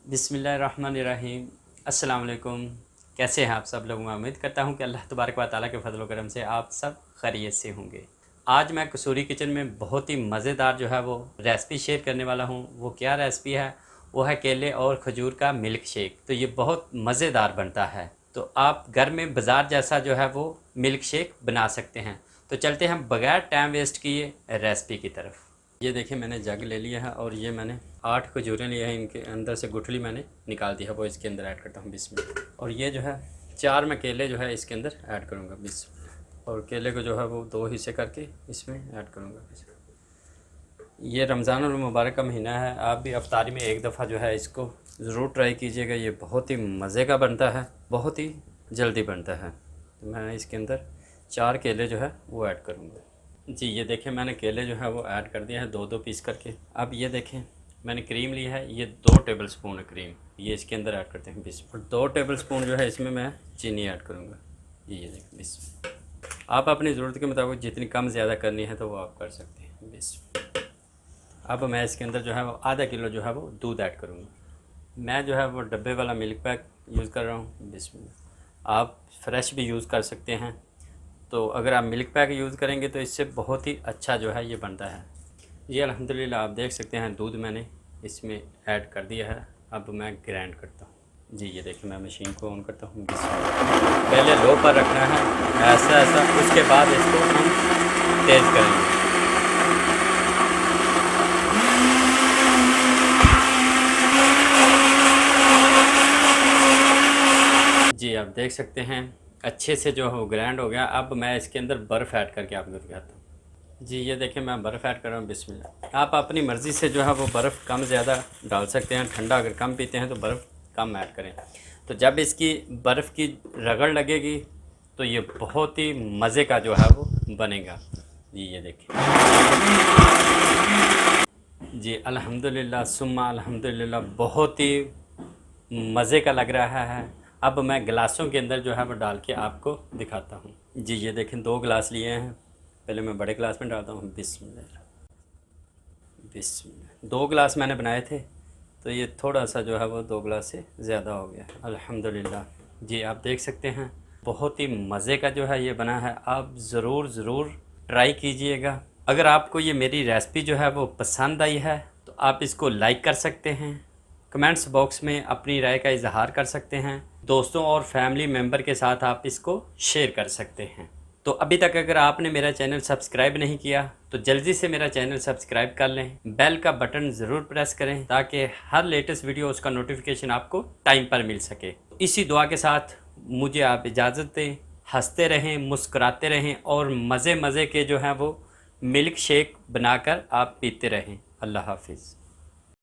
बिस्मिल्लाहिर्रहमानिर्रहीम। अस्सलाम वालेकुम। कैसे हैं आप सब लोग? मैं उम्मीद करता हूं कि अल्लाह तबारक व तआला के फजल व करम से आप सब खैरियत से होंगे। आज मैं कसूरी किचन में बहुत ही मज़ेदार जो है वो रेसिपी शेयर करने वाला हूं। वो क्या रेसिपी है? वो है केले और खजूर का मिल्क शेक। तो ये बहुत मज़ेदार बनता है। तो आप घर में बाज़ार जैसा जो है वो मिल्क शेक बना सकते हैं। तो चलते हैं बगैर टाइम वेस्ट किए रेसिपी की तरफ। ये देखिए, मैंने जग ले लिया है और ये मैंने 8 खजूरें लिए हैं। इनके अंदर से गुठली मैंने निकाल दी है, वो इसके अंदर ऐड करता हूँ बिस्मिल्लाह। और ये जो है 4 मैं केले जो है इसके अंदर ऐड करूँगा बिस्मिल्लाह। और केले को जो है वो 2 हिस्से करके इसमें ऐड करूँगा बिस्मिल्लाह। ये रमज़ान मुबारक का महीना है, आप भी अफ्तारी में एक दफ़ा जो है इसको ज़रूर ट्राई कीजिएगा। ये बहुत ही मज़े का बनता है, बहुत ही जल्दी बनता है। तो मैं इसके अंदर 4 केले जो है वो ऐड करूँगा। जी, ये देखें, मैंने केले जो है वो ऐड कर दिया है 2-2 पीस करके। अब ये देखें, मैंने क्रीम ली है, ये 2 टेबल स्पून है क्रीम, ये इसके अंदर ऐड करते हैं बीस। और 2 टेबल स्पून जो है इसमें मैं चीनी ऐड करूँगा। ये देखें बीस। आप अपनी ज़रूरत के मुताबिक जितनी कम ज़्यादा करनी है तो वो आप कर सकते हैं बीस। अब मैं इसके अंदर जो है वो आधा किलो जो है वो दूध ऐड करूँगा। मैं जो है वो डब्बे वाला मिल्क पैक यूज़ कर रहा हूँ बिस्मिल्लाह। आप फ्रेश भी यूज़ कर सकते हैं। तो अगर आप मिल्क पैक यूज़ करेंगे तो इससे बहुत ही अच्छा जो है ये बनता है। ये अल्हम्दुलिल्लाह आप देख सकते हैं दूध मैंने इसमें ऐड कर दिया है। अब मैं ग्राइंड करता हूँ। जी, ये देखिए, मैं मशीन को ऑन करता हूँ। पहले लो पर रखना है, ऐसा ऐसा, उसके बाद इसको हम तेज़ करेंगे। जी, आप देख सकते हैं अच्छे से जो है वो ग्राइंड हो गया। अब मैं इसके अंदर बर्फ़ ऐड करके आपको दिखाता हूँ। जी, ये देखें, मैं बर्फ़ ऐड कर रहा हूँ बिस्मिल्लाह। आप अपनी मर्ज़ी से जो है वो बर्फ़ कम ज़्यादा डाल सकते हैं। ठंडा अगर कम पीते हैं तो बर्फ़ कम ऐड करें। तो जब इसकी बर्फ़ की रगड़ लगेगी तो ये बहुत ही मज़े का जो है वो बनेगा। जी, ये देखिए। जी, अल्हम्दुलिल्लाह सुम्मा अल्हम्दुलिल्लाह, बहुत ही मज़े का लग रहा है। अब मैं गिलासों के अंदर जो है वो डाल के आपको दिखाता हूँ। जी, ये देखें, 2 गिलास लिए हैं। पहले मैं बड़े गिलास में डालता हूँ बिस्मिल्लाह। बिस्मिल्लाह 2 गिलास मैंने बनाए थे, तो ये थोड़ा सा जो है वो 2 गिलास से ज़्यादा हो गया अल्हम्दुलिल्लाह। जी, आप देख सकते हैं बहुत ही मज़े का जो है ये बना है। आप ज़रूर ट्राई कीजिएगा। अगर आपको ये मेरी रेसिपी जो है वो पसंद आई है तो आप इसको लाइक कर सकते हैं। कमेंट्स बॉक्स में अपनी राय का इजहार कर सकते हैं। दोस्तों और फैमिली मेम्बर के साथ आप इसको शेयर कर सकते हैं। तो अभी तक अगर आपने मेरा चैनल सब्सक्राइब नहीं किया तो जल्दी से मेरा चैनल सब्सक्राइब कर लें। बेल का बटन ज़रूर प्रेस करें ताकि हर लेटेस्ट वीडियो उसका नोटिफिकेशन आपको टाइम पर मिल सके। इसी दुआ के साथ मुझे आप इजाज़त दें। हंसते रहें, मुस्कुराते रहें और मज़े के जो हैं वो मिल्क शेक बनाकर आप पीते रहें। अल्लाह हाफिज़।